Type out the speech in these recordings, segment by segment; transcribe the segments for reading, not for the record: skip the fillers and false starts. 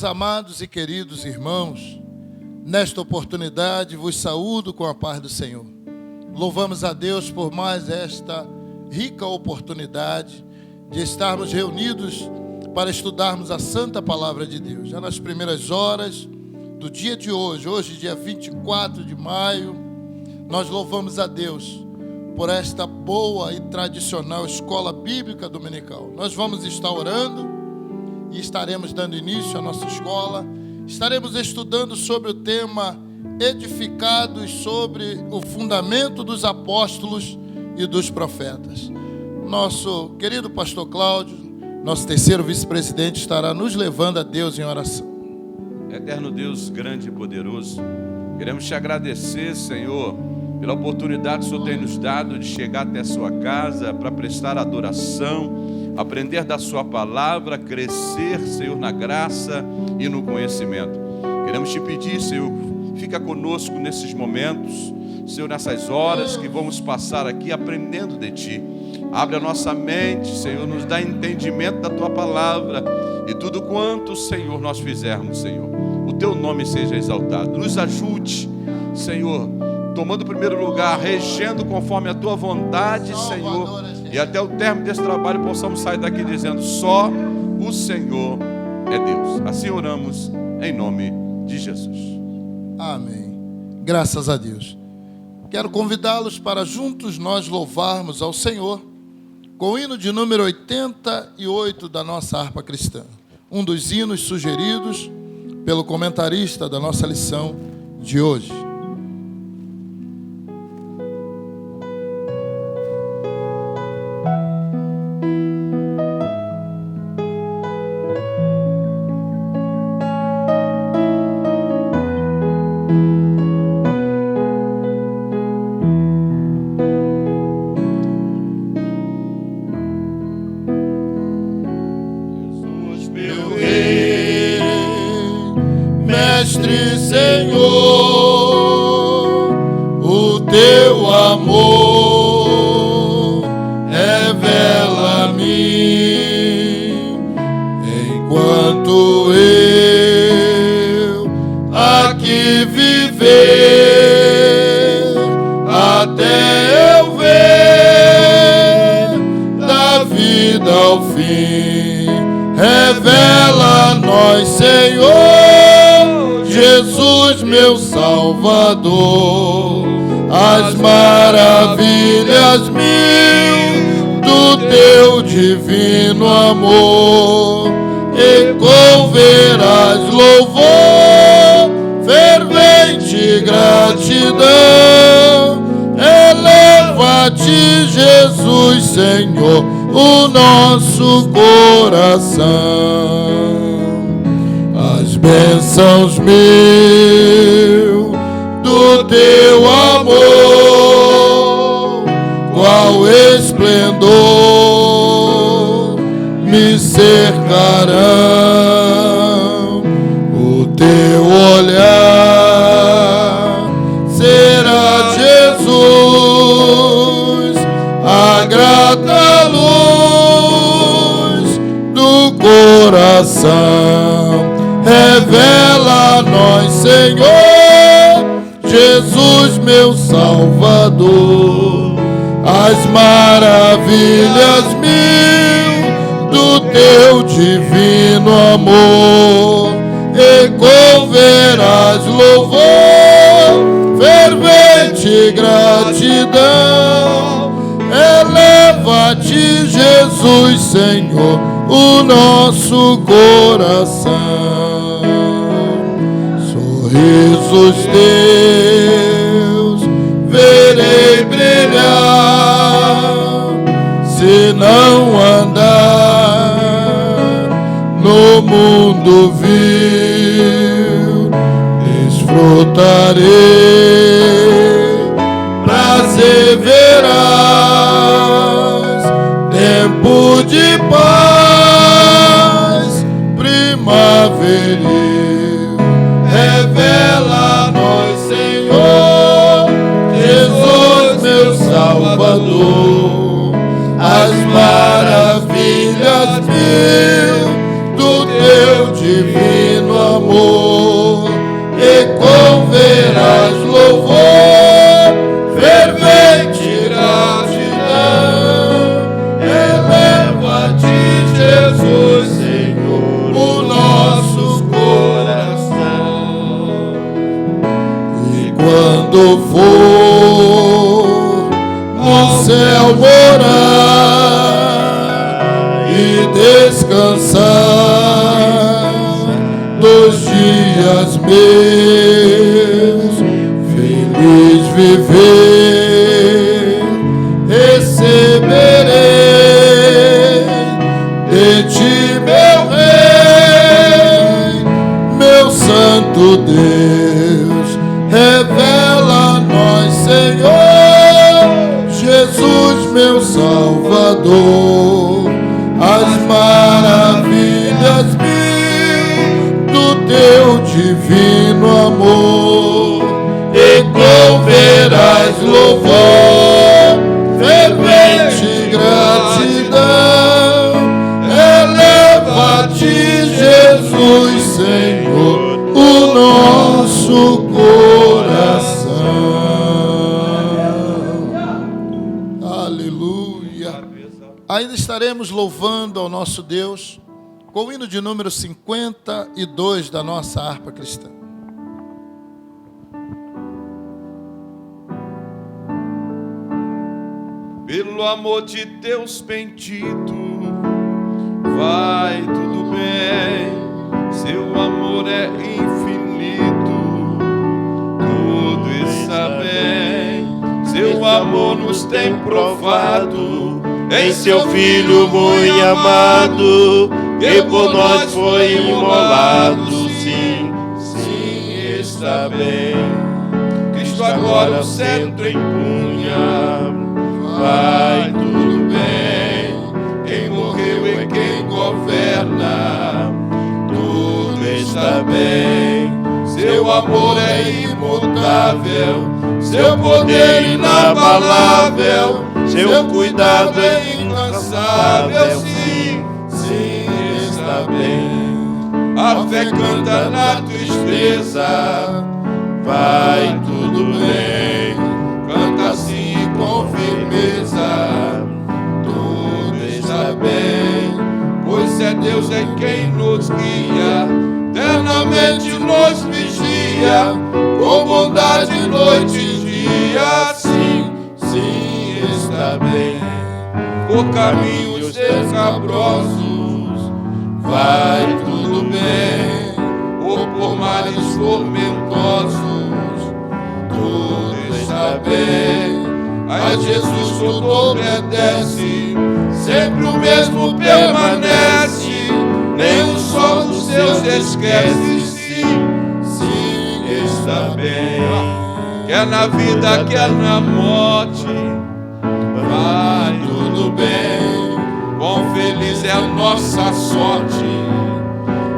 amados e queridos irmãos, nesta oportunidade vos saúdo com a paz do Senhor. Louvamos a Deus por mais esta rica oportunidade de estarmos reunidos para estudarmos a Santa Palavra de Deus. Já nas primeiras horas do dia de hoje, dia 24 de maio, nós louvamos a Deus por esta boa e tradicional escola bíblica dominical. Nós vamos estar orando e estaremos dando início à nossa escola. Estaremos estudando sobre o tema edificados sobre o fundamento dos apóstolos e dos profetas. Nosso querido pastor Cláudio, nosso terceiro vice-presidente, estará nos levando a Deus em oração. Eterno Deus, grande e poderoso, queremos te agradecer, Senhor, pela oportunidade que o Senhor tem nos dado de chegar até a sua casa para prestar adoração, aprender da sua palavra, crescer, Senhor, na graça e no conhecimento. Queremos te pedir, Senhor, fica conosco nesses momentos, Senhor, nessas horas que vamos passar aqui aprendendo de Ti. Abre a nossa mente, Senhor, nos dá entendimento da Tua palavra e tudo quanto, Senhor, nós fizermos, Senhor, o Teu nome seja exaltado. Nos ajude, Senhor, tomando o primeiro lugar, regendo conforme a Tua vontade, Senhor, e até o término desse trabalho possamos sair daqui dizendo: só o Senhor é Deus. Assim oramos em nome de Jesus. Amém. Graças a Deus. Quero convidá-los para juntos nós louvarmos ao Senhor com o hino de número 88 da nossa harpa cristã. Um dos hinos sugeridos pelo comentarista da nossa lição de hoje. Mestre, Senhor, o teu amor revela-me enquanto eu aqui viver, até eu ver da vida ao fim. Revela-nos, Senhor Jesus, meu Salvador, as maravilhas mil do teu divino amor, e converás louvor, fervente gratidão. Eleva-te, Jesus, Senhor, o nosso coração. As bênçãos mil do teu amor, qual esplendor me cercarão. O teu olhar será, Jesus, a grata luz do coração. Revela-nos, Senhor, Jesus, meu Salvador, as maravilhas mil do teu divino amor, e converás louvor, fervente gratidão. Eleva-te, Jesus, Senhor, o nosso coração. Sorrisos teus verei brilhar, se não andar no mundo vil. Desfrutarei, prazer verás, tempo de paz primaveril. Revela-nos, Senhor, Jesus, meu Salvador, as maravilhas mil do teu divino dias meus, feliz viver, receberei de ti, meu Rei, meu Santo Deus, revela a nós, Senhor, Jesus, meu Salvador, as maravilhas do teu divino amor, e converás louvor, fervente gratidão, eleva-te, Jesus, Senhor, o nosso coração. Aleluia. Ainda estaremos louvando ao nosso Deus com o hino de número 52 da nossa harpa cristã. Pelo amor de Deus bendito, vai tudo bem. Seu amor é infinito, tudo está bem. Seu amor nos tem provado em seu Filho muito amado, que por nós foi imolado. Sim, sim, está bem. Cristo agora o centro empunha, vai tudo bem. Quem morreu e quem governa, tudo está bem. Seu amor é imutável, seu poder inabalável, seu cuidado é incansável. Sim, sim, está bem. A fé canta na tristeza, vai tudo bem. Canta assim com firmeza, tudo está bem. Pois é Deus é quem nos guia, eternamente nos vigia, com bondade noite e dia. Sim, sim, está bem. Por caminhos escabrosos, vai tudo bem. Ou por mares tormentosos, tudo está bem. A Jesus tudo obedece, sempre o mesmo permanece, nem o sol dos seus esquece. Sim, sim, está bem. Quer na vida, quer na morte, vai tudo bem. Quão feliz é a nossa sorte,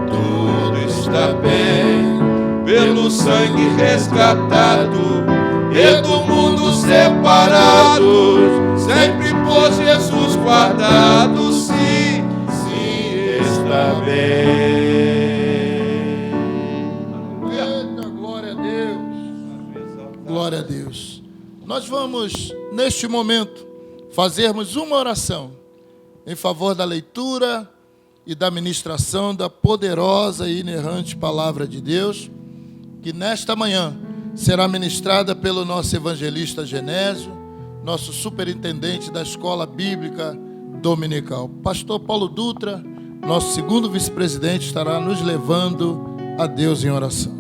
tudo está bem. Pelo sangue resgatado e do mundo separados, sempre por Jesus guardados. Sim, sim, está bem. Eita, glória a Deus. Glória a Deus. Nós vamos, neste momento, fazermos uma oração em favor da leitura e da ministração da poderosa e inerrante palavra de Deus, que nesta manhã será ministrada pelo nosso evangelista Genésio, nosso superintendente da Escola Bíblica Dominical. Pastor Paulo Dutra, nosso segundo vice-presidente, estará nos levando a Deus em oração.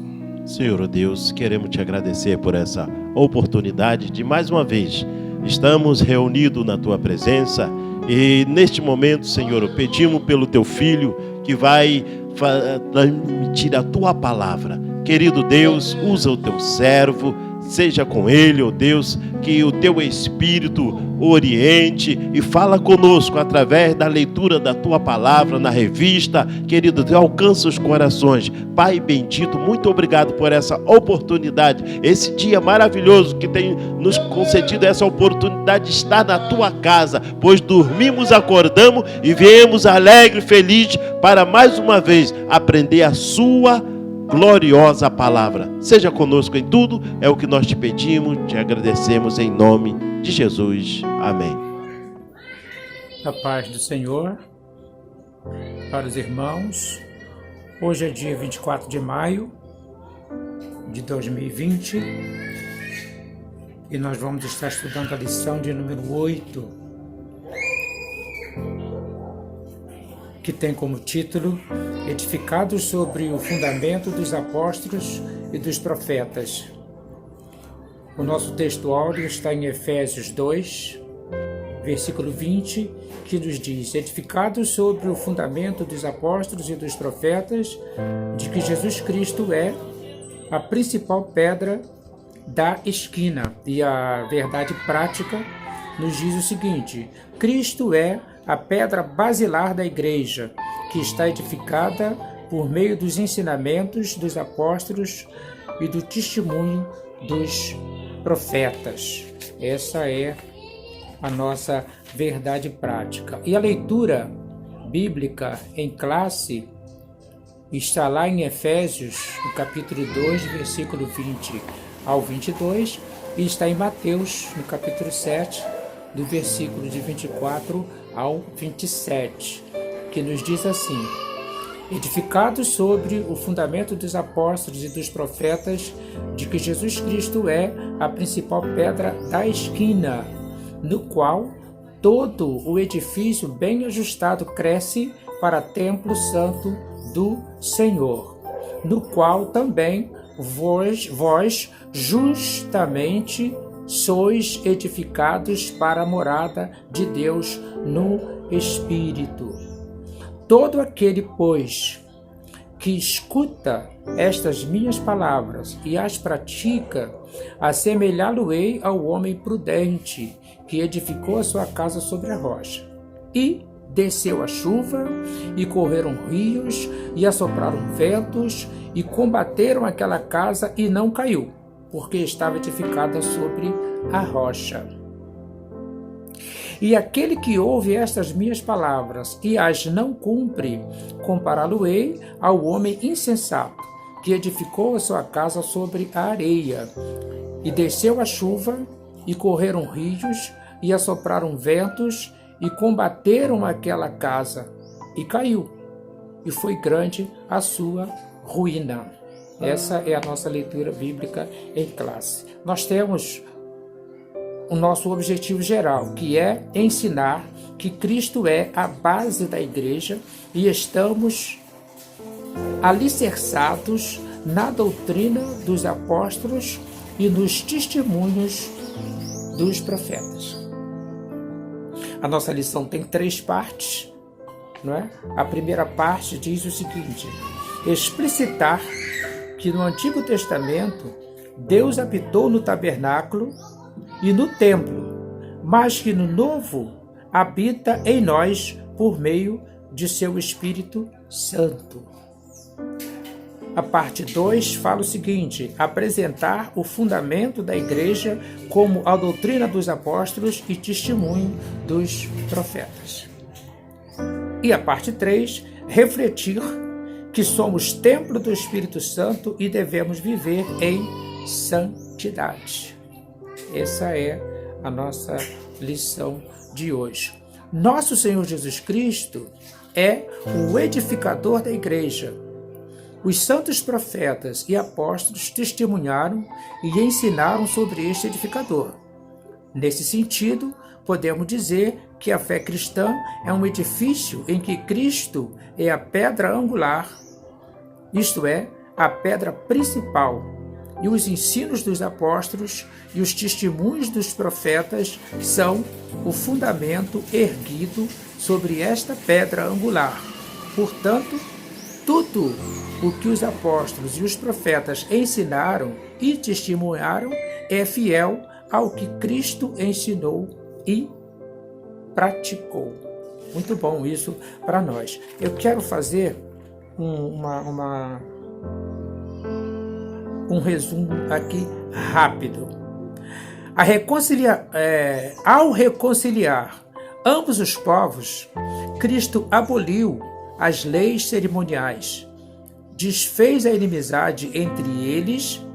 Senhor Deus, queremos te agradecer por essa oportunidade de mais uma vez estamos reunidos na tua presença e neste momento, Senhor, pedimos pelo teu filho que vai transmitir a tua palavra. Querido Deus, usa o teu servo, seja com ele, ó Deus, que o teu Espírito oriente e fala conosco através da leitura da tua palavra na revista. Querido Deus, alcança os corações. Pai bendito, muito obrigado por essa oportunidade, esse dia maravilhoso que tem nos concedido essa oportunidade de estar na tua casa, pois dormimos, acordamos e viemos alegre, feliz para mais uma vez aprender a sua gloriosa palavra. Seja conosco em tudo, é o que nós te pedimos, te agradecemos em nome de Jesus. Amém. A paz do Senhor para os irmãos. Hoje é dia 24 de maio de 2020 e nós vamos estar estudando a lição de número 8, que tem como título Edificados sobre o fundamento dos apóstolos e dos profetas. O nosso texto áureo está em Efésios 2, versículo 20, que nos diz: edificados sobre o fundamento dos apóstolos e dos profetas, de que Jesus Cristo é a principal pedra da esquina. E a verdade prática nos diz o seguinte: Cristo é a pedra basilar da igreja, que está edificada por meio dos ensinamentos dos apóstolos e do testemunho dos profetas. Essa é a nossa verdade prática. E a leitura bíblica em classe está lá em Efésios, no capítulo 2, versículo 20 ao 22, e está em Mateus, no capítulo 7, do versículo de 24 ao 27, que nos diz assim: edificados sobre o fundamento dos apóstolos e dos profetas, de que Jesus Cristo é a principal pedra da esquina, no qual todo o edifício bem ajustado cresce para templo santo do Senhor, no qual também vós justamente sois edificados para a morada de Deus no Espírito. Todo aquele, pois, que escuta estas minhas palavras e as pratica, assemelhá-lo-ei ao homem prudente, que edificou a sua casa sobre a rocha. E desceu a chuva, e correram rios, e assopraram ventos, e combateram aquela casa, e não caiu, porque estava edificada sobre a rocha. E aquele que ouve estas minhas palavras e as não cumpre, compará-lo-ei ao homem insensato, que edificou a sua casa sobre a areia. E desceu a chuva, e correram rios, e assopraram ventos, e combateram aquela casa, e caiu, e foi grande a sua ruína. Essa é a nossa leitura bíblica em classe. Nós temos o nosso objetivo geral, que é ensinar que Cristo é a base da igreja e estamos alicerçados na doutrina dos apóstolos e nos testemunhos dos profetas. A nossa lição tem 3 partes, não é? A primeira parte diz o seguinte: explicitar que no Antigo Testamento Deus habitou no tabernáculo e no templo, mas que no Novo habita em nós por meio de seu Espírito Santo. A parte 2 fala o seguinte: apresentar o fundamento da igreja como a doutrina dos apóstolos e testemunho dos profetas. E a parte 3, refletir que somos templo do Espírito Santo e devemos viver em santidade. Essa é a nossa lição de hoje. Nosso Senhor Jesus Cristo é o edificador da igreja. Os santos profetas e apóstolos testemunharam e ensinaram sobre este edificador. Nesse sentido, podemos dizer que a fé cristã é um edifício em que Cristo é a pedra angular, isto é, a pedra principal, e os ensinos dos apóstolos e os testemunhos dos profetas são o fundamento erguido sobre esta pedra angular. Portanto, tudo o que os apóstolos e os profetas ensinaram e testemunharam é fiel ao que Cristo ensinou e praticou. Muito bom isso para nós. Eu quero fazer um resumo aqui rápido. Ao reconciliar ambos os povos, Cristo aboliu as leis cerimoniais, desfez a inimizade entre eles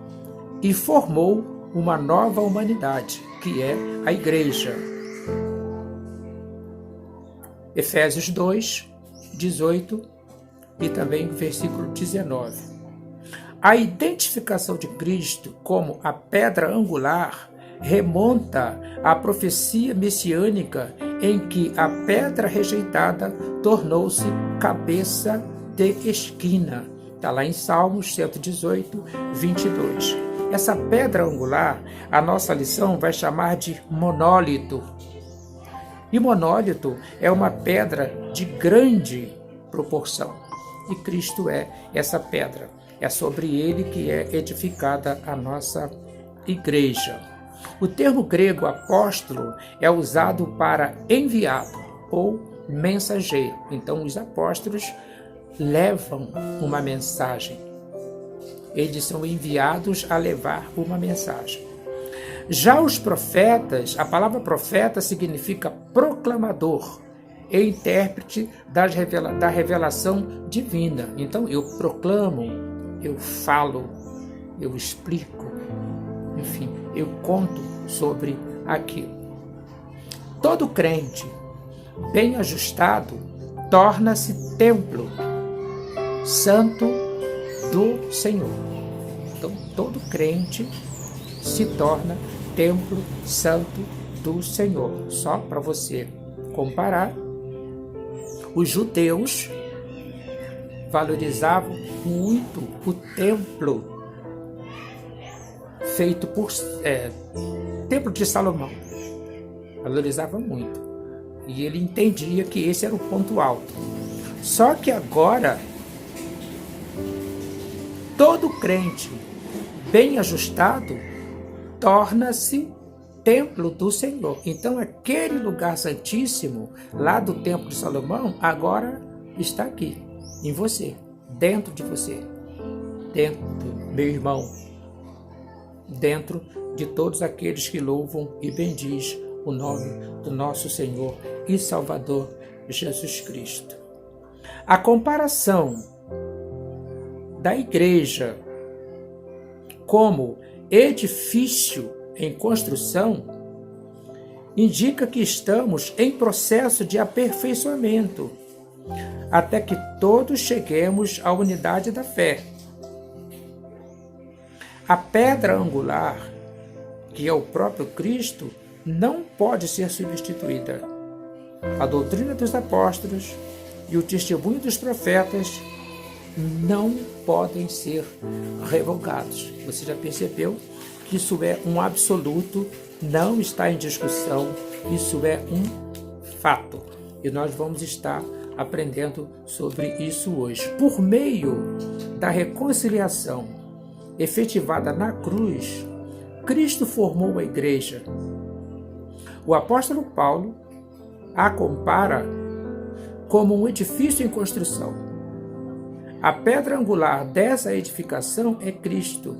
e formou uma nova humanidade, que é a igreja. Efésios 2, 18 e também versículo 19. A identificação de Cristo como a pedra angular remonta à profecia messiânica em que a pedra rejeitada tornou-se cabeça de esquina. Está lá em Salmos 118, 22. Essa pedra angular, a nossa lição vai chamar de monólito. E monólito é uma pedra de grande proporção. E Cristo é essa pedra. É sobre ele que é edificada a nossa igreja. O termo grego apóstolo é usado para enviado ou mensageiro. Então, os apóstolos levam uma mensagem. Eles são enviados a levar uma mensagem. Já os profetas, a palavra profeta significa proclamador e intérprete da revelação divina. Então, eu proclamo, eu falo, eu explico, enfim, eu conto sobre aquilo. Todo crente bem ajustado torna-se templo santo do Senhor. Então, todo crente se torna templo santo do Senhor. Só para você comparar, os judeus valorizavam muito o templo feito por Templo de Salomão. Valorizava muito. E ele entendia que esse era o ponto alto. Só que agora, todo crente bem ajustado torna-se templo do Senhor. Então, aquele lugar santíssimo, lá do Templo de Salomão, agora está aqui, em você, dentro de você, dentro, meu irmão, dentro de todos aqueles que louvam e bendizem o nome do nosso Senhor e Salvador Jesus Cristo. A comparação da igreja como edifício em construção indica que estamos em processo de aperfeiçoamento, até que todos cheguemos à unidade da fé. A pedra angular, que é o próprio Cristo, não pode ser substituída. A doutrina dos apóstolos e o testemunho dos profetas não podem ser revogados. Você já percebeu que isso é um absoluto, não está em discussão, isso é um fato. E nós vamos estar aprendendo sobre isso hoje. Por meio da reconciliação efetivada na cruz, Cristo formou a igreja. O apóstolo Paulo a compara como um edifício em construção. A pedra angular dessa edificação é Cristo,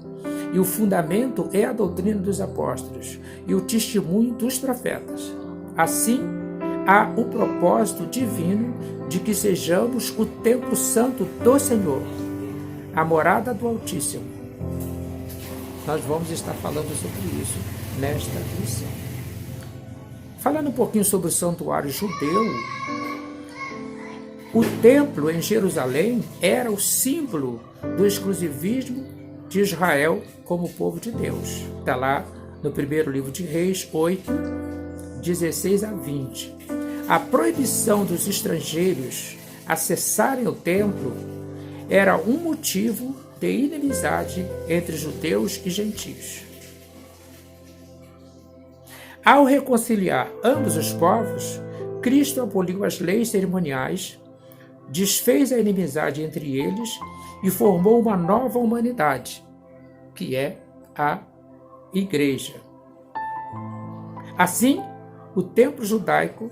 e o fundamento é a doutrina dos apóstolos e o testemunho dos profetas. Assim, há o propósito divino de que sejamos o templo santo do Senhor, a morada do Altíssimo. Nós vamos estar falando sobre isso nesta lição. Falando um pouquinho sobre o santuário judeu, o templo em Jerusalém era o símbolo do exclusivismo de Israel como povo de Deus. Está lá no primeiro livro de Reis 8, 16 a 20. A proibição dos estrangeiros acessarem o templo era um motivo de inimizade entre judeus e gentios. Ao reconciliar ambos os povos, Cristo aboliu as leis cerimoniais, desfez a inimizade entre eles e formou uma nova humanidade, que é a Igreja. Assim, o templo judaico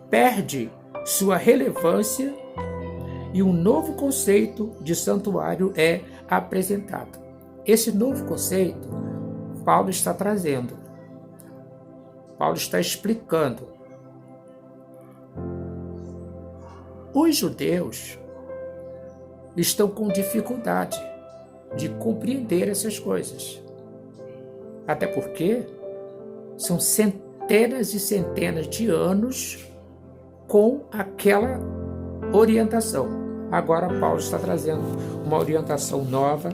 perde sua relevância e um novo conceito de santuário é apresentado. Esse novo conceito, Paulo está trazendo. Paulo está explicando. Os judeus estão com dificuldade de compreender essas coisas. Até porque são centenas e centenas de anos com aquela orientação. Agora Paulo está trazendo uma orientação nova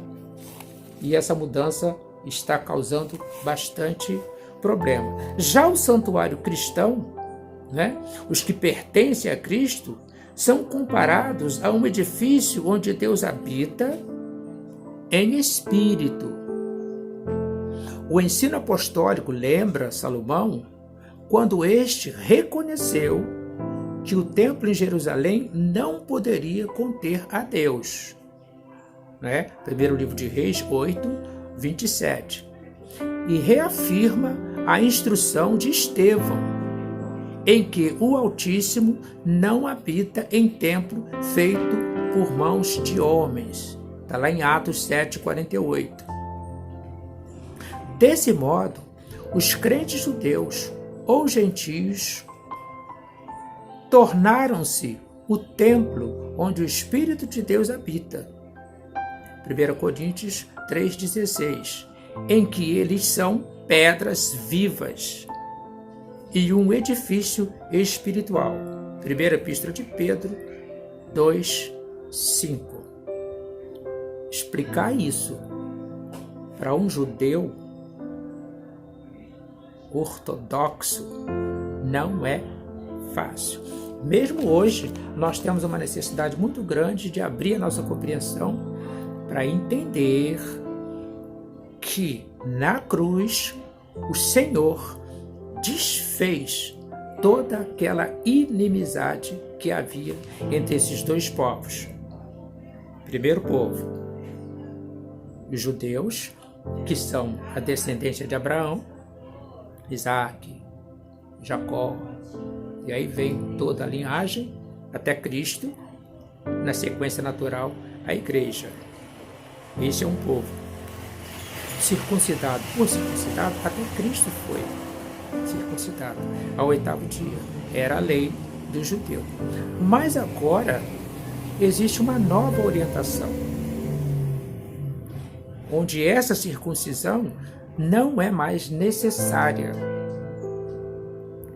e essa mudança está causando bastante problema. Já o santuário cristão né? Os que pertencem a Cristo são comparados a um edifício onde Deus habita em espírito. O ensino apostólico lembra Salomão quando este reconheceu que o templo em Jerusalém não poderia conter a Deus. Né? Primeiro livro de Reis 8, 27. E reafirma a instrução de Estevão, em que o Altíssimo não habita em templo feito por mãos de homens. Está lá em Atos 7, 48. Desse modo, os crentes judeus ou gentios tornaram-se o templo onde o Espírito de Deus habita. 1 Coríntios 3,16, em que eles são pedras vivas e um edifício espiritual. 1 Epístola de Pedro 2,5. Explicar isso para um judeu ortodoxo não é fácil. Mesmo hoje, nós temos uma necessidade muito grande de abrir a nossa compreensão para entender que na cruz o Senhor desfez toda aquela inimizade que havia entre esses dois povos. Primeiro povo, os judeus, que são a descendência de Abraão, Isaac, Jacó, e aí vem toda a linhagem até Cristo, na sequência natural, a igreja. Esse é um povo circuncidado por circuncidado, até Cristo foi circuncidado ao 8º dia. Era a lei do judeu. Mas agora existe uma nova orientação, onde essa circuncisão não é mais necessária.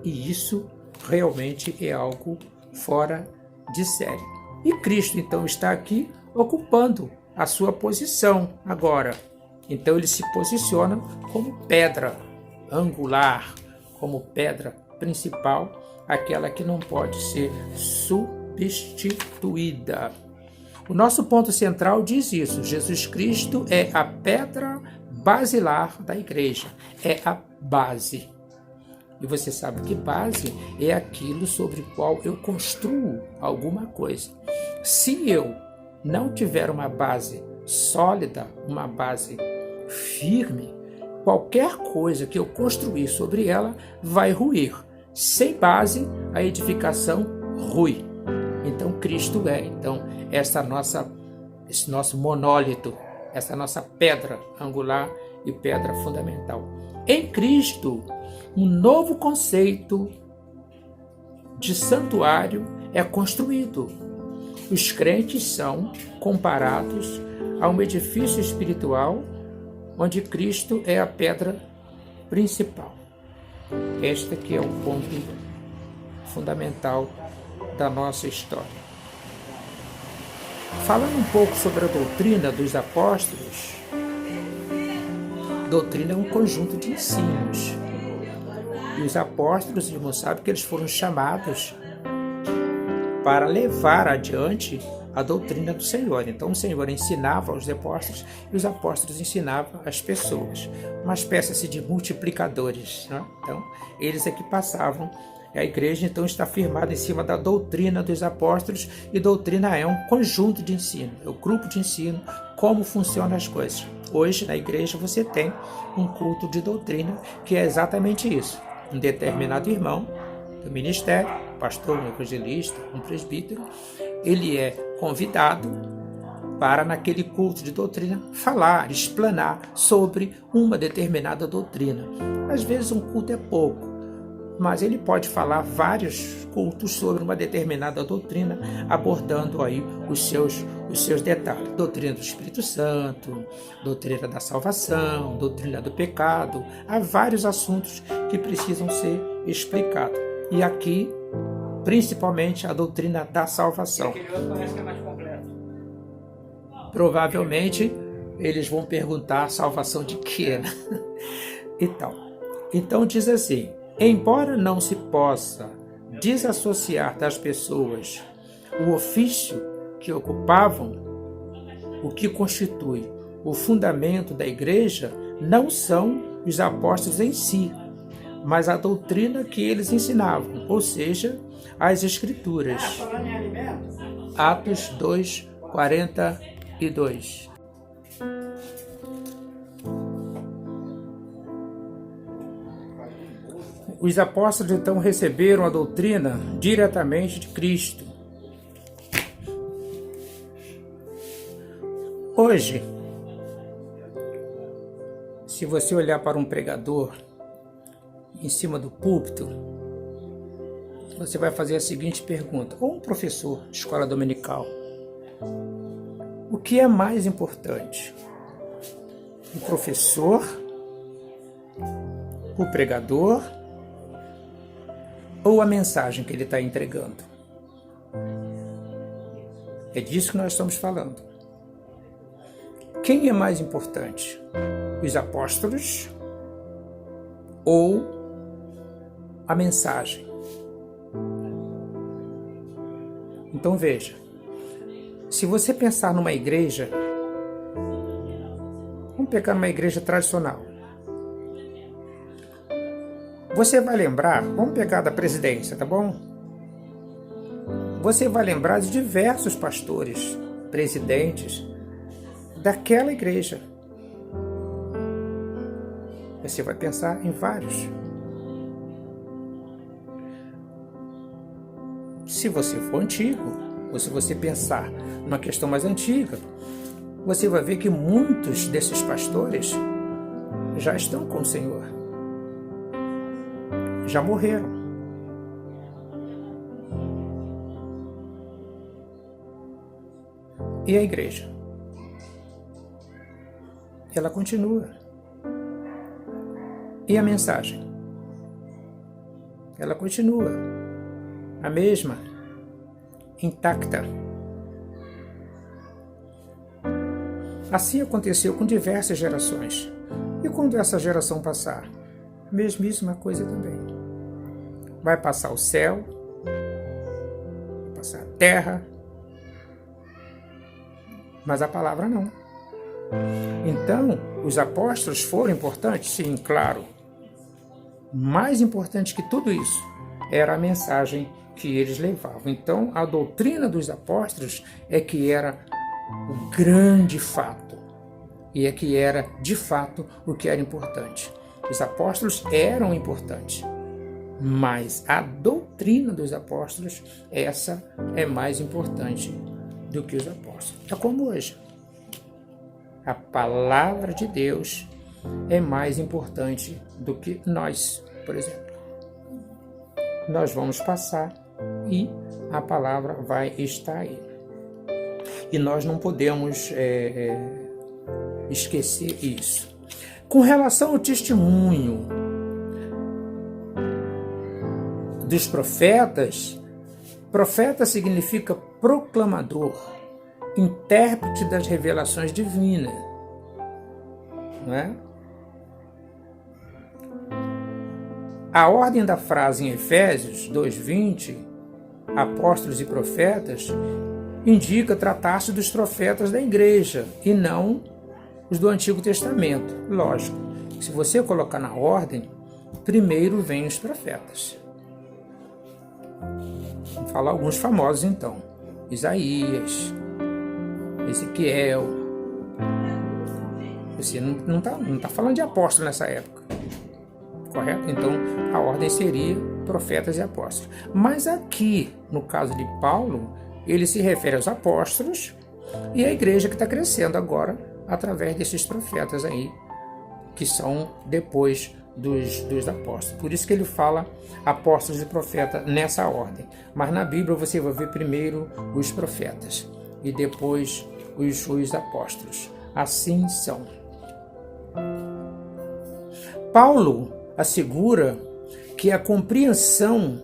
E isso realmente é algo fora de série. E Cristo, então, está aqui ocupando a sua posição agora. Então, ele se posiciona como pedra angular, como pedra principal, aquela que não pode ser substituída. O nosso ponto central diz isso: Jesus Cristo é a pedra basilar da igreja, é a base. E você sabe que base é aquilo sobre o qual eu construo alguma coisa. Se eu não tiver uma base sólida, uma base firme, qualquer coisa que eu construir sobre ela vai ruir. Sem base, a edificação rui. Então Cristo é esse nosso monólito, essa nossa pedra angular e pedra fundamental. Em Cristo, um novo conceito de santuário é construído. Os crentes são comparados a um edifício espiritual onde Cristo é a pedra principal. Este que é o ponto fundamental da nossa história. Falando um pouco sobre a doutrina dos apóstolos, doutrina é um conjunto de ensinos. E os apóstolos, irmãos, sabem que eles foram chamados para levar adiante a doutrina do Senhor. Então o Senhor ensinava aos apóstolos e os apóstolos ensinavam às pessoas. Uma espécie de multiplicadores, né? Então eles é que passavam. A igreja então está firmada em cima da doutrina dos apóstolos, e doutrina é um conjunto de ensino, é o grupo de ensino, como funcionam as coisas. Hoje na igreja você tem um culto de doutrina que é exatamente isso. Um determinado irmão do ministério, pastor, um evangelista, um presbítero, ele é convidado para, naquele culto de doutrina, falar, explanar sobre uma determinada doutrina. Às vezes um culto é pouco, mas ele pode falar vários cultos sobre uma determinada doutrina, abordando aí os seus detalhes. Doutrina do Espírito Santo, doutrina da salvação, doutrina do pecado. Há vários assuntos que precisam ser explicados. E aqui, principalmente, a doutrina da salvação. Parece que é mais completo. Provavelmente, eles vão perguntar salvação de quê, né? Então diz assim: embora não se possa desassociar das pessoas o ofício que ocupavam, o que constitui o fundamento da igreja não são os apóstolos em si, mas a doutrina que eles ensinavam, ou seja, as Escrituras. Atos 2, 42. Os apóstolos então receberam a doutrina diretamente de Cristo. Hoje, se você olhar para um pregador em cima do púlpito, você vai fazer a seguinte pergunta, ou um professor de escola dominical: o que é mais importante? O professor, o pregador ou a mensagem que ele está entregando? É disso que nós estamos falando. Quem é mais importante? Os apóstolos ou a mensagem? Então veja, se você pensar numa igreja, vamos pegar uma igreja tradicional, você vai lembrar, vamos pegar da presidência, tá bom? Você vai lembrar de diversos pastores, presidentes daquela igreja. Você vai pensar em vários. Se você for antigo, ou se você pensar numa questão mais antiga, você vai ver que muitos desses pastores já estão com o Senhor. Já morreram. E a igreja? Ela continua. E a mensagem? Ela continua. A mesma, intacta. Assim aconteceu com diversas gerações. E quando essa geração passar? A mesmíssima coisa também. Vai passar o céu, vai passar a terra, mas a palavra não. Então, os apóstolos foram importantes? Sim, claro. Mais importante que tudo isso era a mensagem que eles levavam. Então, a doutrina dos apóstolos é que era o grande fato. E é que era, de fato, o que era importante. Os apóstolos eram importantes. Mas a doutrina dos apóstolos, essa é mais importante do que os apóstolos. É como hoje. A palavra de Deus é mais importante do que nós, por exemplo. Nós vamos passar e a palavra vai estar aí. E nós não podemos esquecer isso. Com relação ao testemunho dos profetas, profeta significa proclamador, intérprete das revelações divinas, não é? A ordem da frase em Efésios 2:20, apóstolos e profetas, indica tratar-se dos profetas da igreja e não os do Antigo Testamento. Lógico, se você colocar na ordem, primeiro vem os profetas. Vamos falar alguns famosos então. Isaías, Ezequiel. Você não tá falando de apóstolo nessa época, correto? Então a ordem seria profetas e apóstolos. Mas aqui, no caso de Paulo, ele se refere aos apóstolos e à igreja que está crescendo agora através desses profetas aí, que são depois dos apóstolos. Por isso que ele fala apóstolos e profetas nessa ordem. Mas na Bíblia você vai ver primeiro os profetas e depois os apóstolos. Assim são. Paulo assegura que a compreensão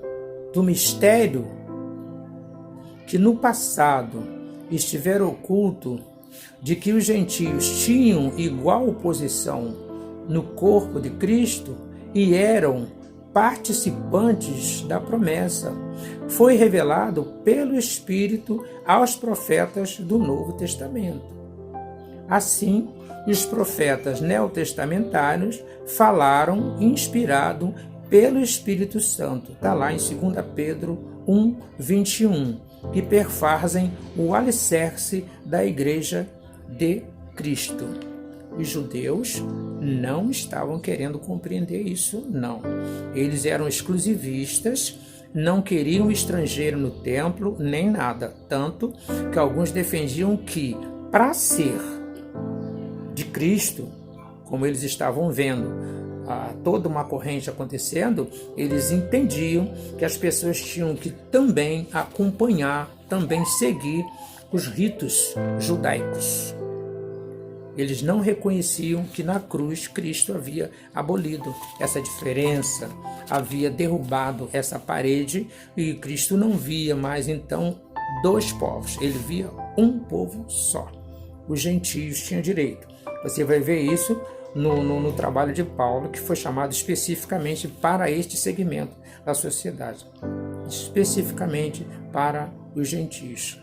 do mistério que no passado estivera oculto de que os gentios tinham igual posição no corpo de Cristo e eram participantes da promessa. Foi revelado pelo Espírito aos profetas do Novo Testamento. Assim, os profetas neotestamentários falaram inspirado pelo Espírito Santo. Está lá em 2 Pedro 1, 21, que perfazem o alicerce da Igreja de Cristo. Os judeus não estavam querendo compreender isso, não. Eles eram exclusivistas, não queriam estrangeiro no templo, nem nada. Tanto que alguns defendiam que, para ser de Cristo, como eles estavam vendo toda uma corrente acontecendo, eles entendiam que as pessoas tinham que também acompanhar, também seguir os ritos judaicos. Eles não reconheciam que na cruz Cristo havia abolido essa diferença, havia derrubado essa parede e Cristo não via mais então dois povos, ele via um povo só. Os gentios tinham direito. Você vai ver isso no trabalho de Paulo, que foi chamado especificamente para este segmento da sociedade, especificamente para os gentios.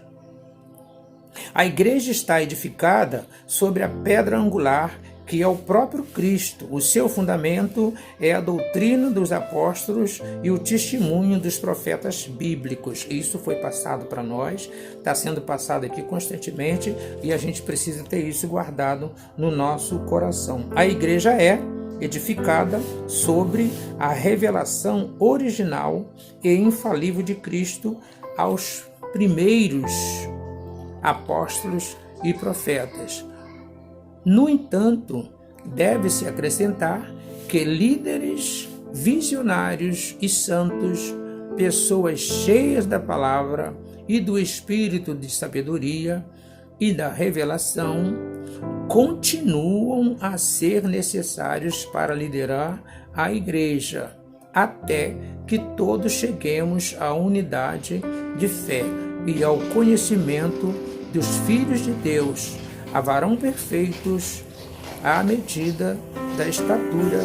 A igreja está edificada sobre a pedra angular, que é o próprio Cristo. O seu fundamento é a doutrina dos apóstolos e o testemunho dos profetas bíblicos. Isso foi passado para nós, está sendo passado aqui constantemente e a gente precisa ter isso guardado no nosso coração. A igreja é edificada sobre a revelação original e infalível de Cristo aos primeiros apóstolos e profetas. No entanto, deve-se acrescentar que líderes visionários e santos, pessoas cheias da palavra e do espírito de sabedoria e da revelação, continuam a ser necessários para liderar a igreja, até que todos cheguemos à unidade de fé e ao conhecimento dos filhos de Deus, a varão perfeitos, à medida da estatura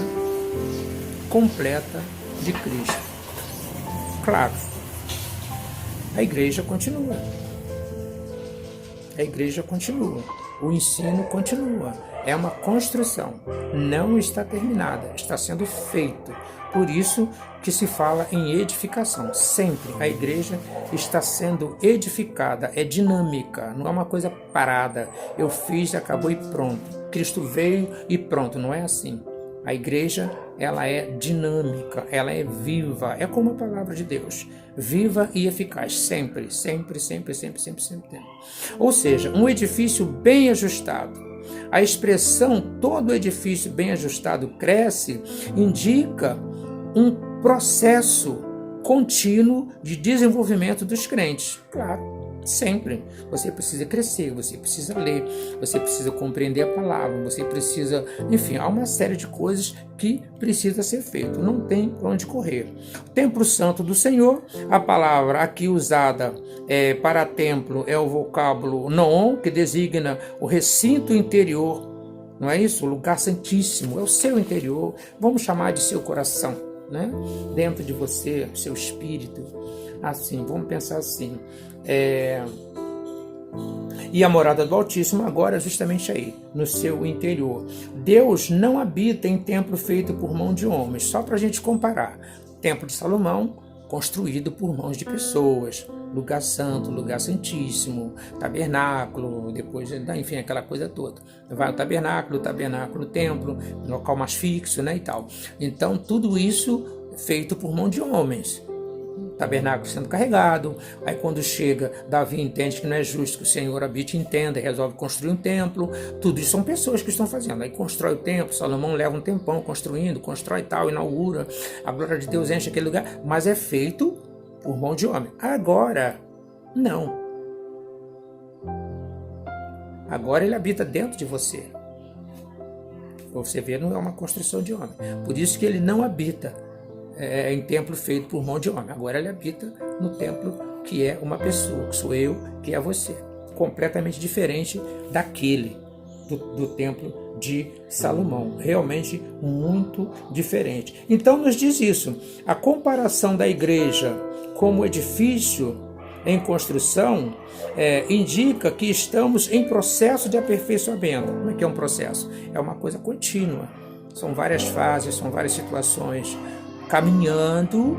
completa de Cristo. Claro, a igreja continua. A igreja continua. O ensino continua. É uma construção. Não está terminada. Está sendo feito. Por isso que se fala em edificação. Sempre a igreja está sendo edificada. É dinâmica. Não é uma coisa parada. Eu fiz, acabou e pronto. Cristo veio e pronto. Não é assim. A igreja, ela é dinâmica. Ela é viva. É como a palavra de Deus. Viva e eficaz. Sempre. Ou seja, um edifício bem ajustado. A expressão todo edifício bem ajustado cresce indica um processo contínuo de desenvolvimento dos crentes. Claro, sempre. Você precisa crescer, você precisa ler, você precisa compreender a palavra, você precisa... Enfim, há uma série de coisas que precisa ser feito. Não tem para onde correr. Templo Santo do Senhor, a palavra aqui usada para templo é o vocábulo noon, que designa o recinto interior, não é isso? O lugar santíssimo, é o seu interior. Vamos chamar de seu coração, né? Dentro de você, seu espírito. Assim, vamos pensar assim. E a morada do Altíssimo agora é justamente aí, no seu interior. Deus não habita em templo feito por mão de homens, só para a gente comparar. Templo de Salomão, construído por mãos de pessoas, lugar santo, lugar santíssimo, tabernáculo, depois, enfim, aquela coisa toda. Vai ao tabernáculo, templo, local mais fixo, né, e tal. Então, tudo isso feito por mão de homens. Tabernáculo sendo carregado, aí quando chega, Davi entende que não é justo que o Senhor habite em tenda e resolve construir um templo. Tudo isso são pessoas que estão fazendo. Aí constrói o templo, Salomão leva um tempão construindo, constrói tal, inaugura, a glória de Deus enche aquele lugar, mas é feito por mão de homem. Agora, não. Agora ele habita dentro de você. Você vê, não é uma construção de homem. Por isso que ele não habita em templo feito por mão de homem. Agora ele habita no templo que é uma pessoa, que sou eu, que é você. Completamente diferente daquele, do templo de Salomão, realmente muito diferente. Então nos diz isso, a comparação da igreja como edifício em construção indica que estamos em processo de aperfeiçoamento. Como é que é um processo? É uma coisa contínua, são várias fases, são várias situações, caminhando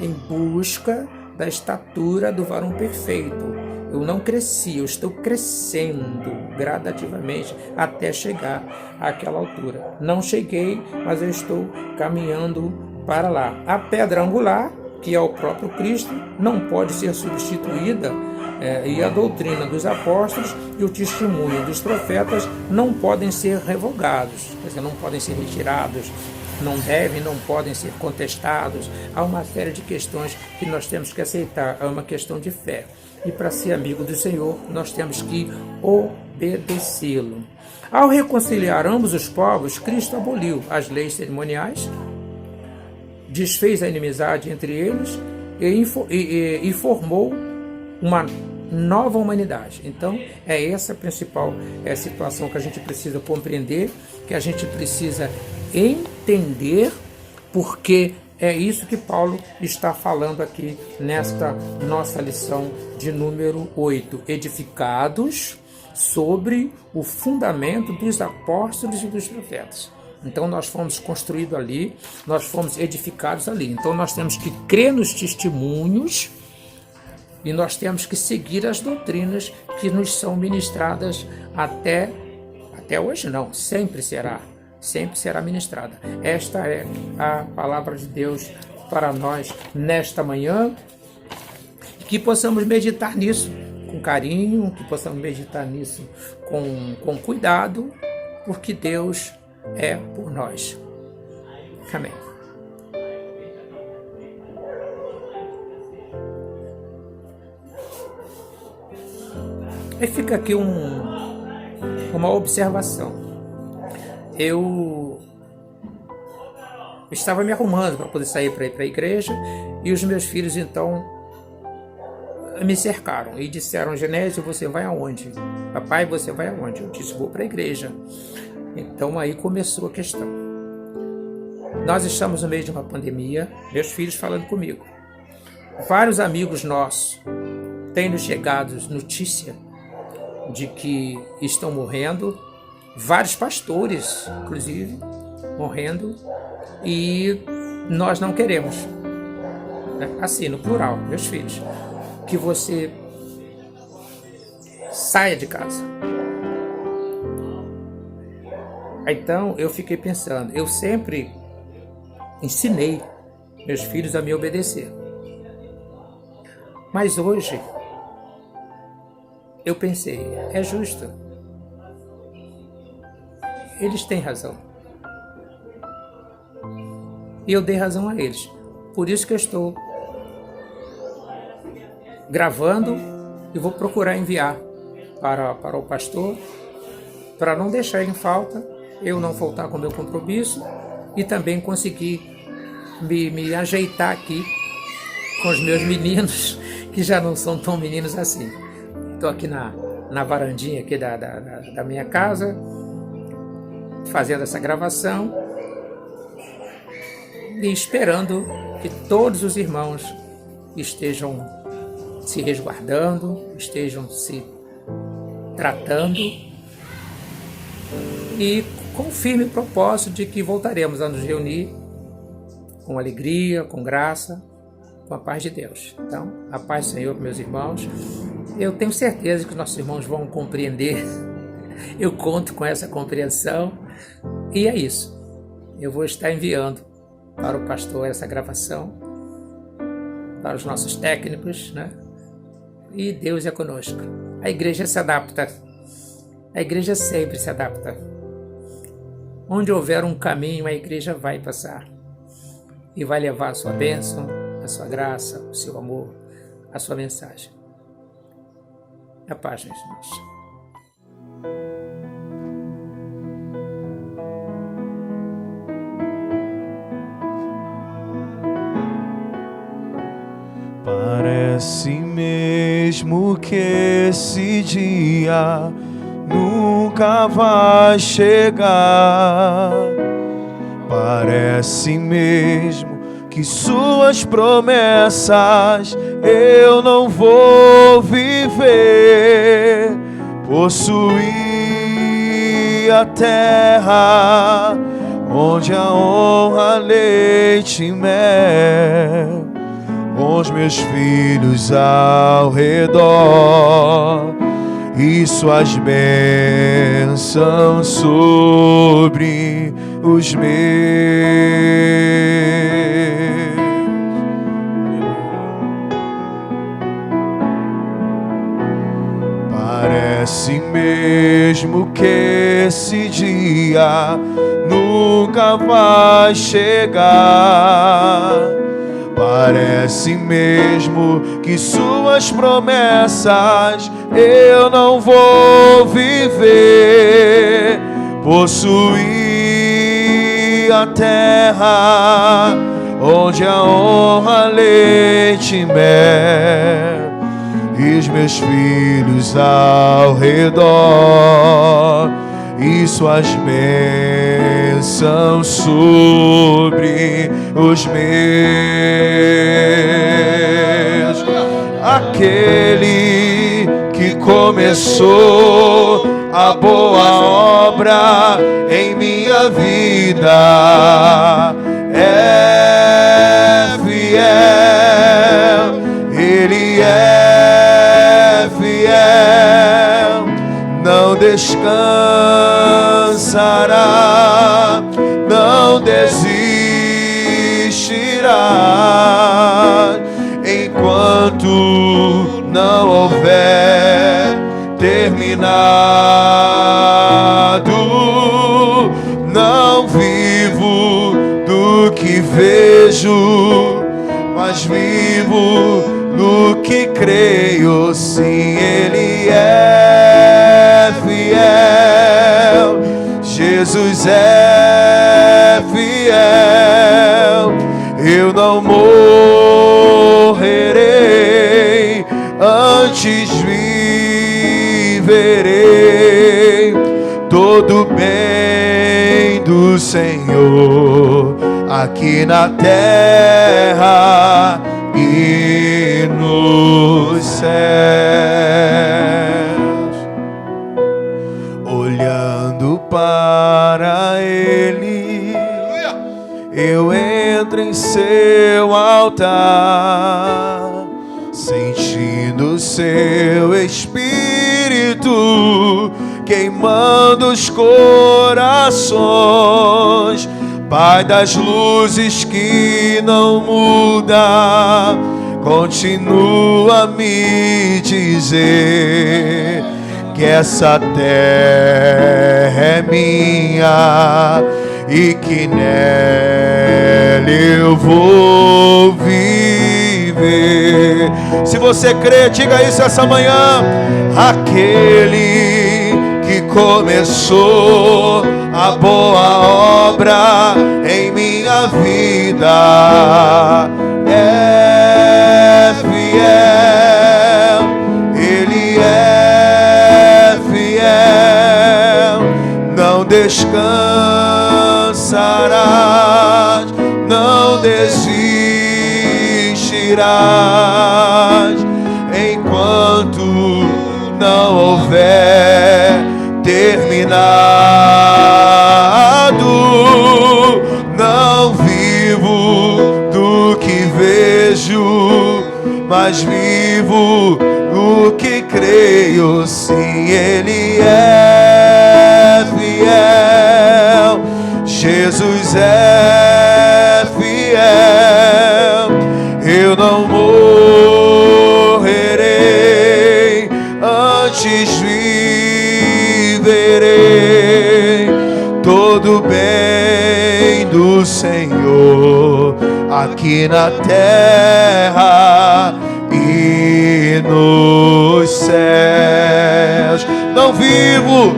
em busca da estatura do varão perfeito. Eu não cresci, eu estou crescendo gradativamente até chegar àquela altura. Não cheguei, mas eu estou caminhando para lá. A pedra angular, que é o próprio Cristo, não pode ser substituída, e a doutrina dos apóstolos e o testemunho dos profetas não podem ser revogados, quer dizer, não podem ser retirados, não podem ser contestados. Há uma série de questões que nós temos que aceitar, é uma questão de fé. E para ser amigo do Senhor, nós temos que obedecê-lo. Ao reconciliar ambos os povos, Cristo aboliu as leis cerimoniais, desfez a inimizade entre eles e formou uma nova humanidade. Então, é essa a principal situação que a gente precisa compreender, que a gente precisa entender, porque é isso que Paulo está falando aqui nesta nossa lição de número 8. Edificados sobre o fundamento dos apóstolos e dos profetas. Então nós fomos construídos ali, nós fomos edificados ali. Então nós temos que crer nos testemunhos e nós temos que seguir as doutrinas que nos são ministradas até hoje não, sempre será ministrada. Esta é a palavra de Deus para nós nesta manhã, que possamos meditar nisso com carinho, que possamos meditar nisso com cuidado, porque Deus é por nós. Amém. E fica aqui uma observação. Eu estava me arrumando para poder sair para ir para a igreja e os meus filhos então me cercaram e disseram: Genésio, você vai aonde? Papai, você vai aonde? Eu disse: vou para a igreja. Então aí começou a questão. Nós estamos no meio de uma pandemia, meus filhos falando comigo. Vários amigos nossos têm nos chegado notícia de que estão morrendo, vários pastores, inclusive, morrendo, e nós não queremos, assim, no plural, meus filhos, que você saia de casa. Então eu fiquei pensando, eu sempre ensinei meus filhos a me obedecer, mas hoje eu pensei, é justo, eles têm razão, e eu dei razão a eles. Por isso que eu estou gravando e vou procurar enviar para o pastor, para não deixar em falta, eu não faltar com o meu compromisso e também conseguir me ajeitar aqui com os meus meninos, que já não são tão meninos assim. Estou aqui na varandinha aqui da minha casa, fazendo essa gravação e esperando que todos os irmãos estejam se resguardando, estejam se tratando e com o firme propósito de que voltaremos a nos reunir com alegria, com graça, com a paz de Deus. Então, a paz do Senhor, meus irmãos. Eu tenho certeza que nossos irmãos vão compreender. Eu conto com essa compreensão. E é isso. Eu vou estar enviando para o pastor essa gravação, para os nossos técnicos, né? E Deus é conosco. A igreja se adapta. A igreja sempre se adapta. Onde houver um caminho, a igreja vai passar. E vai levar a sua bênção, a sua graça, o seu amor, a sua mensagem. A paz, meus irmãos. Parece mesmo que esse dia nunca vai chegar. Parece mesmo que suas promessas eu não vou viver. Possuir a terra onde a honra, leite e mel, com os meus filhos ao redor, e suas bênçãos sobre os meus. Parece mesmo que esse dia nunca vai chegar. Parece mesmo que suas promessas eu não vou viver. Possuir a terra onde a honra, leite e mel, e os meus filhos ao redor, e suas bênçãos sobre os meus. Aquele que começou a boa obra em minha vida é fiel, Ele é fiel, não descansará, não desistirá, enquanto não houver terminado. Não vivo do que vejo, mas vivo do que creio. Sim, Ele é fiel, Jesus é fiel. Eu não morrerei, antes viverei todo bem do Senhor aqui na terra e nos céus. Olhando para Ele, eu entro em seu altar, sentindo seu Espírito queimando os corações. Pai das luzes que não muda, continua a me dizer que essa terra é minha e que nela eu vou viver. Se você crê, diga isso essa manhã. Aquele que começou a boa obra em minha vida é fiel, Ele é fiel, não descansarás, não desistirás, enquanto não houver terminado. Não vivo do que vejo, mas vivo do que creio. Sim, Ele é fiel, Jesus é fiel. Eu não morrerei, antes viverei todo bem do Senhor aqui na terra e nos céus. Não vivo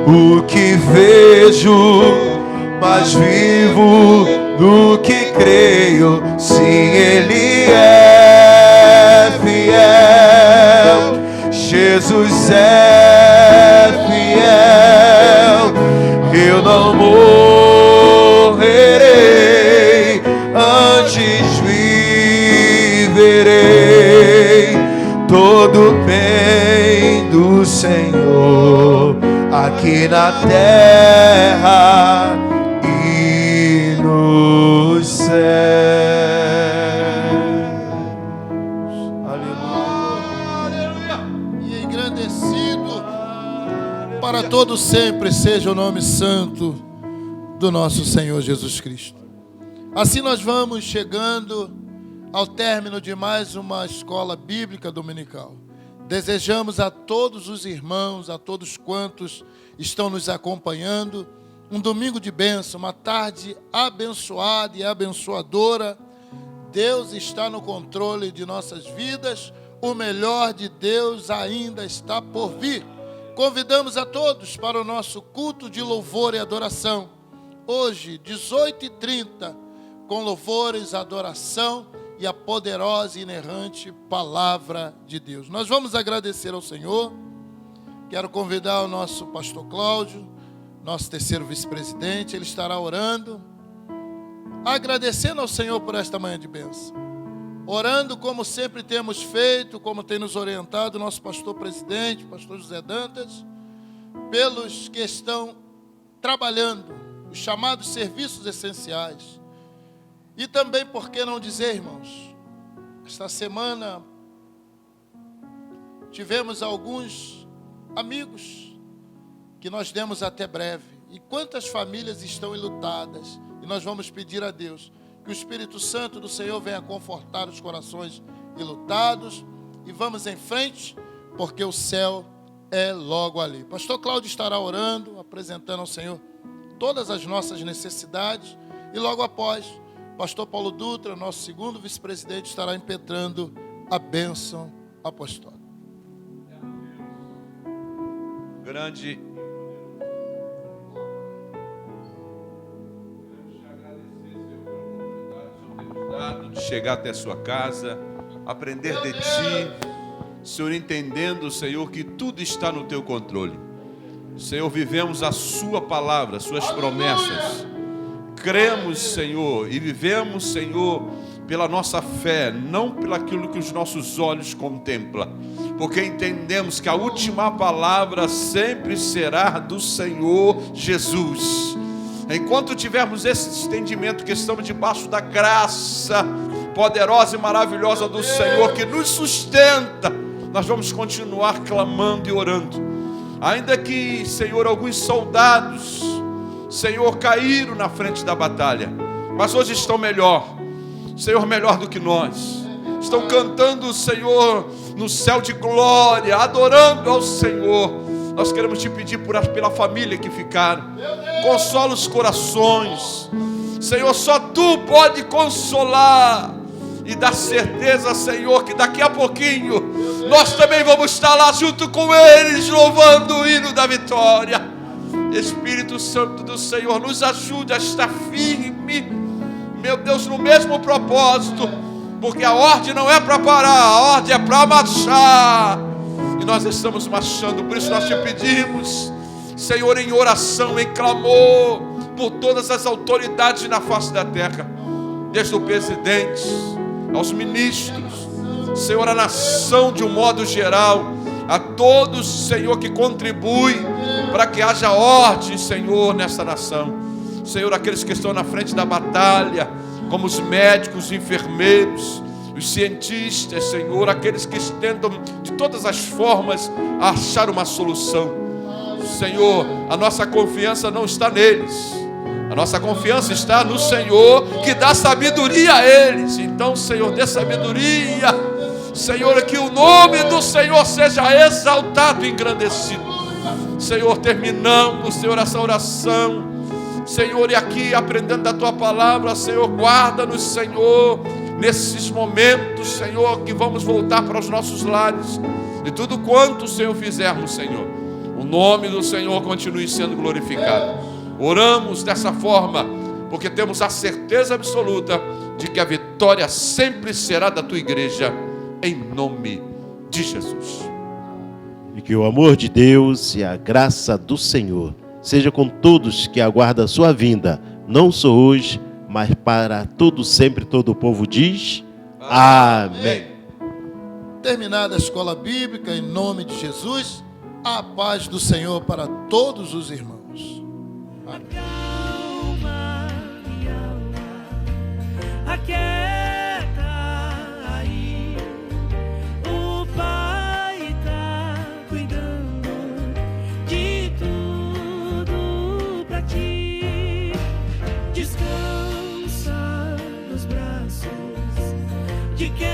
o que vejo, mas vivo do que creio. Sim, Ele é fiel, do bem do Senhor aqui na terra e nos céus. Aleluia. E engrandecido para todo sempre seja o nome santo do nosso Senhor Jesus Cristo. Assim nós vamos chegando ao término de mais uma escola bíblica dominical. Desejamos a todos os irmãos, a todos quantos estão nos acompanhando, um domingo de bênção, uma tarde abençoada e abençoadora. Deus está no controle de nossas vidas, o melhor de Deus ainda está por vir. Convidamos a todos para o nosso culto de louvor e adoração. Hoje, 18h30, com louvores, adoração e a poderosa e inerrante palavra de Deus. Nós vamos agradecer ao Senhor. Quero convidar o nosso pastor Cláudio, nosso terceiro vice-presidente. Ele estará orando, agradecendo ao Senhor por esta manhã de bênção. Orando como sempre temos feito, como tem nos orientado o nosso pastor presidente, pastor José Dantas, pelos que estão trabalhando, os chamados serviços essenciais. E também, por que não dizer, irmãos, esta semana tivemos alguns amigos que nós demos até breve. E quantas famílias estão enlutadas. E nós vamos pedir a Deus que o Espírito Santo do Senhor venha confortar os corações enlutados. E vamos em frente, porque o céu é logo ali. Pastor Cláudio estará orando, apresentando ao Senhor todas as nossas necessidades. E logo após, pastor Paulo Dutra, nosso segundo vice-presidente, estará impetrando a bênção apostólica. Grande. De chegar até a sua casa, aprender de ti, Senhor, entendendo, Senhor, que tudo está no teu controle. Senhor, vivemos a sua palavra, suas promessas. Cremos, Senhor, e vivemos, Senhor, pela nossa fé, não pelo aquilo que os nossos olhos contemplam, porque entendemos que a última palavra sempre será do Senhor Jesus. Enquanto tivermos esse entendimento que estamos debaixo da graça poderosa e maravilhosa do Senhor que nos sustenta, nós vamos continuar clamando e orando. Ainda que, Senhor, alguns soldados, Senhor, caíram na frente da batalha, mas hoje estão melhor, Senhor, melhor do que nós. Estão cantando, Senhor, no céu de glória, adorando ao Senhor. Nós queremos te pedir pela família que ficaram. Consola os corações. Senhor, só Tu pode consolar e dar certeza, Senhor, que daqui a pouquinho nós também vamos estar lá junto com eles, louvando o hino da vitória. Espírito Santo do Senhor, nos ajude a estar firme, meu Deus, no mesmo propósito, porque a ordem não é para parar, a ordem é para marchar, e nós estamos marchando. Por isso nós te pedimos, Senhor, em oração, em clamor, por todas as autoridades na face da terra, desde o presidente aos ministros, Senhor, a nação de um modo geral, a todos, Senhor, que contribuem para que haja ordem, Senhor, nessa nação. Senhor, aqueles que estão na frente da batalha, como os médicos, os enfermeiros, os cientistas, Senhor, aqueles que tentam de todas as formas achar uma solução. Senhor, a nossa confiança não está neles, a nossa confiança está no Senhor, que dá sabedoria a eles. Então, Senhor, dê sabedoria, Senhor, que o nome do Senhor seja exaltado e engrandecido. Senhor, terminamos, Senhor, essa oração, Senhor, e aqui aprendendo da Tua palavra, Senhor, guarda-nos, Senhor, nesses momentos, Senhor, que vamos voltar para os nossos lares, e tudo quanto, Senhor, fizermos, Senhor, o nome do Senhor continue sendo glorificado. Oramos dessa forma, porque temos a certeza absoluta de que a vitória sempre será da Tua igreja, em nome de Jesus. E que o amor de Deus e a graça do Senhor seja com todos que aguardam a sua vinda, não só hoje, mas para todo sempre. Todo o povo diz amém. Terminada a escola bíblica, em nome de Jesus, a paz do Senhor para todos os irmãos. Amém. Calma, minha alma, aquieta aí. O Pai tá cuidando de tudo pra ti. Descansa nos braços de quem